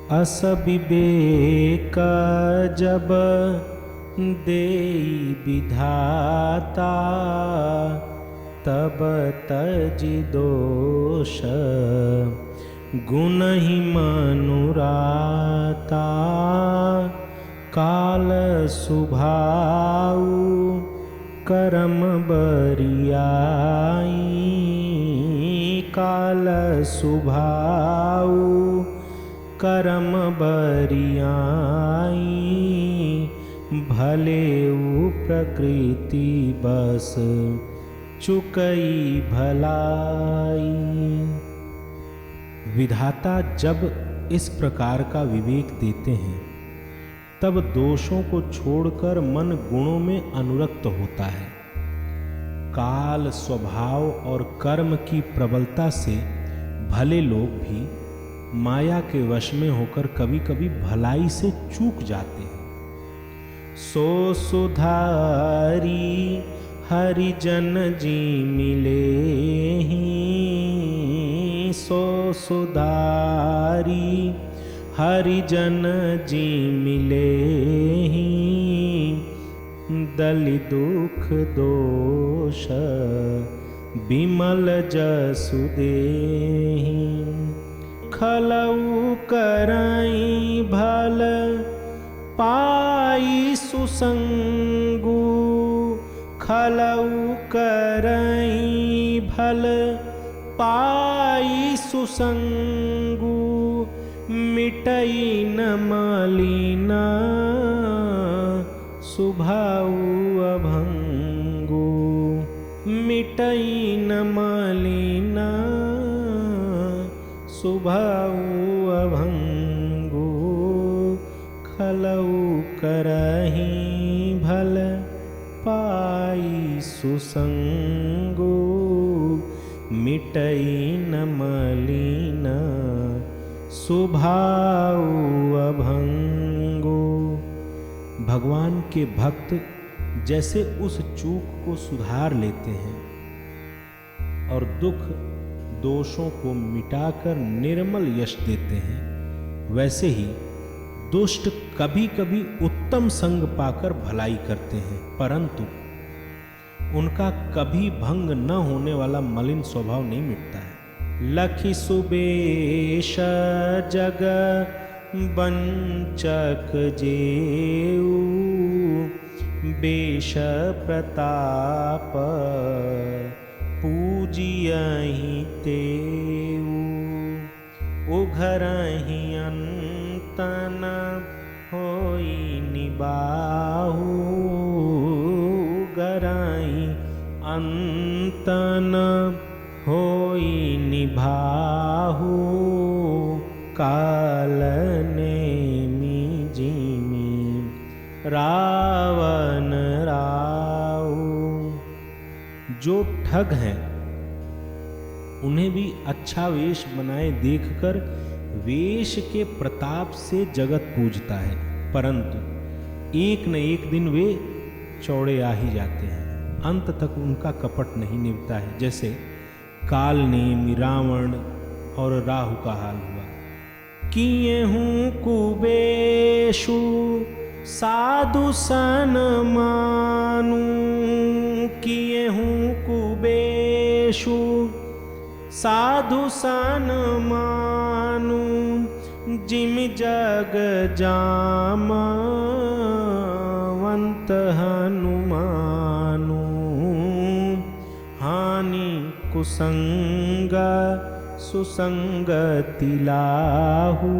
अस विवेक जब देई विधाता, तब तजि दोष गुण ही मनुराता। काल सुभाऊ करम बरियाई, काल सुभाऊ करम बरियाई। भले उ प्रकृति बस चुकई भलाई। विधाता जब इस प्रकार का विवेक देते हैं तब दोषों को छोड़कर मन गुणों में अनुरक्त होता है। काल, स्वभाव और कर्म की प्रबलता से भले लोग भी माया के वश में होकर कभी कभी भलाई से चूक जाते हैं। सो सुधारी हरिजन जी मिले ही, सो सुधारी हरिजन जी मिले ही। दलि दुख दोष बिमल जसु देहि, खलऊ करई भल पाई सुसंगु, खलऊ करई भल पाई सुसंगु। मिटई न मलिना सुभाऊ अभंगु, मिटई न मलिना सुभाऊ अभंगु। खलऊ करही भल पाई सुसंगु, मिटई न मलिना सुभाऊ अभंगु। भगवान के भक्त जैसे उस चूक को सुधार लेते हैं और दुख दोषों को मिटाकर निर्मल यश देते हैं, वैसे ही दुष्ट कभी कभी उत्तम संग पाकर भलाई करते हैं, परंतु उनका कभी भंग न होने वाला मलिन स्वभाव नहीं मिटता है। लखि सुबेश जग बंचक जेऊ, बेश प्रताप पूजियहि तेऊ। उघरहि अंतन होई निबाहु, उघरहि अंतन होई निभाहु। काल नेमि जिमि रावण राऊ। जो ठग हैं उन्हें भी अच्छा वेश बनाए देखकर वेश के प्रताप से जगत पूजता है, परंतु एक न एक दिन वे चौड़े आ ही जाते हैं। अंत तक उनका कपट नहीं निभता है। जैसे काल नेमि रावण और राहु का हाल हुआ। किए हूँ कुबेशु साधु सन मानू, किए हूँ कुबेशु साधु सन मानू। जिम जग जामवंत हनुमानू। हानि कुसंग सुसंगति लाहू,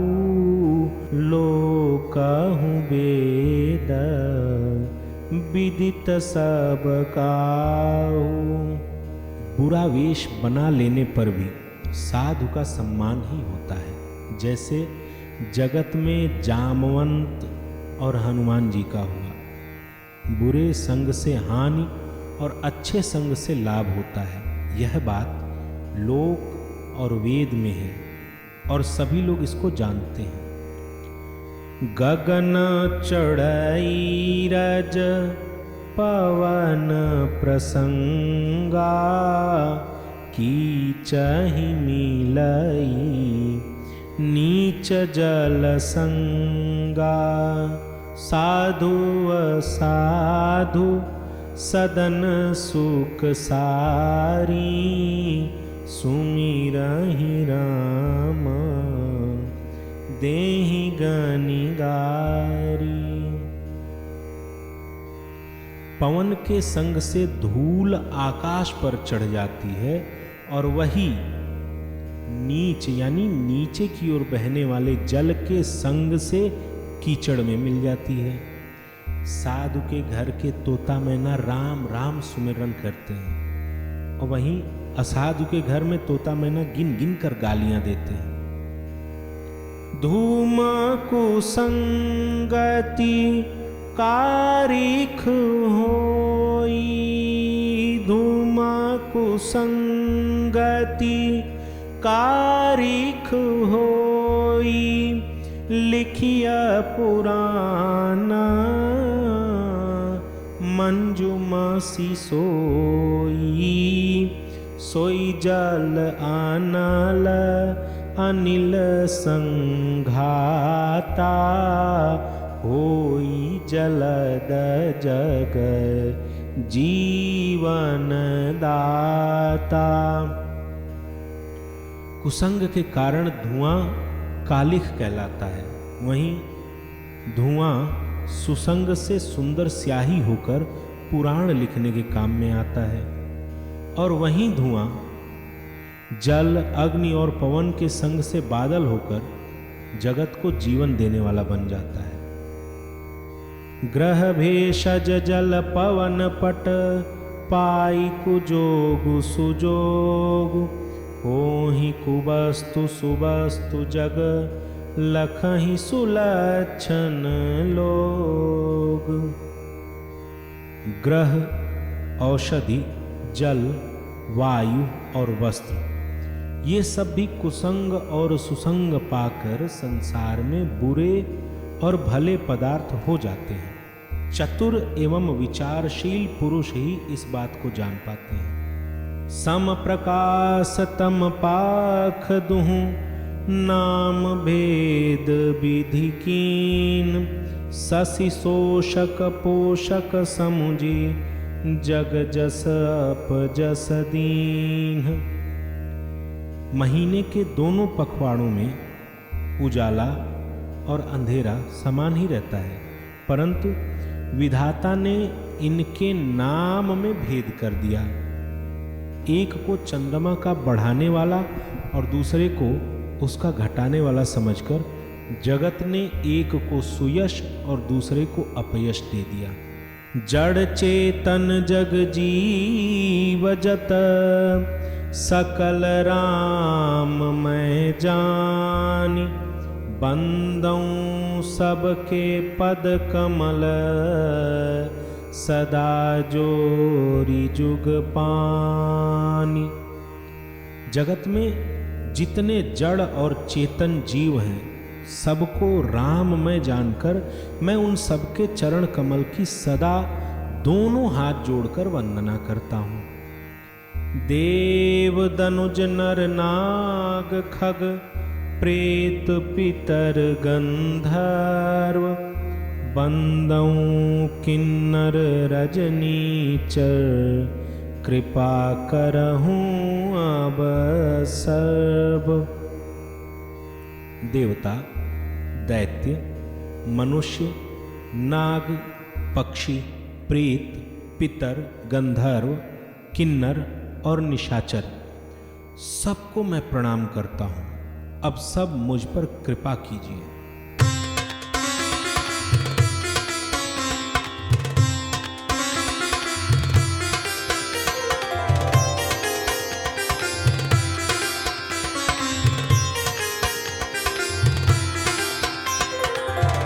लोकहु वेद विदित सब काहू। बुरा वेश बना लेने पर भी साधु का सम्मान ही होता है। जैसे जगत में जामवंत और हनुमान जी का हुआ। बुरे संग से हानि और अच्छे संग से लाभ होता है। यह बात लोक और वेद में है और सभी लोग इसको जानते हैं। गगन चढ़ई रज पवन प्रसंगा, कीचहि मिलई नीच जल संगा, साधु असाधु सदन सुख सारी, सुमिरहि राम देहि गनिगारी। पवन के संग से धूल आकाश पर चढ़ जाती है और वही नीच यानी नीचे की ओर बहने वाले जल के संग से कीचड़ में मिल जाती है। साधु के घर के तोता मैना राम राम सुमिरन करते हैं और वहीं असाधु के घर में तोता मैना गिन गिन कर गालियां देते हैं। धूम कुसंगति कारिख होई, धूम कुसंगति कारिख होई, लिखिया पुराण मंजुमसी सोई, सोई जल आनल अनिल संघाता, होई जलद जग जीवन दाता। कुसंग के कारण धुआं कालिख कहलाता है, वहीं धुआं सुसंग से सुंदर स्याही होकर पुराण लिखने के काम में आता है और वहीं धुआं जल अग्नि और पवन के संग से बादल होकर जगत को जीवन देने वाला बन जाता है। ग्रह भेषज जल पवन पट, पाई कुजोगु सुजोगु, होहि कुबस्तु सुबस्तु जग, लखहि सुलक्षण लोग। ग्रह औषधि, जल, वायु और वस्त्र, ये सब भी कुसंग और सुसंग पाकर संसार में बुरे और भले पदार्थ हो जाते हैं। चतुर एवं विचारशील पुरुष ही इस बात को जान पाते हैं। सम प्रकाश तम पाख दुहु, नाम भेद विधि कीन, शशि शोषक पोषक समुझी, जग जस अप जस दीन। महीने के दोनों पखवाड़ों में उजाला और अंधेरा समान ही रहता है, परंतु विधाता ने इनके नाम में भेद कर दिया। एक को चंद्रमा का बढ़ाने वाला और दूसरे को उसका घटाने वाला समझकर जगत ने एक को सुयश और दूसरे को अपयश दे दिया। जड़ चेतन जग जीव जत, सकल राम मैं जानी, बंदऊं सबके पद कमल, सदा जोरी जुग पानी। जगत में जितने जड़ और चेतन जीव हैं, सबको राम में जानकर मैं उन सबके चरण कमल की सदा दोनों हाथ जोड़कर वंदना करता हूँ। देव दनुज नर नाग खग, प्रेत पितर गंधर्व, बंदऊं किन्नर रजनीचर, कृपा करहूं अब सर्व। देवता, दैत्य, मनुष्य, नाग, पक्षी, प्रेत, पितर, गंधर्व, किन्नर और निशाचर, सबको मैं प्रणाम करता हूँ। अब सब मुझ पर कृपा कीजिए।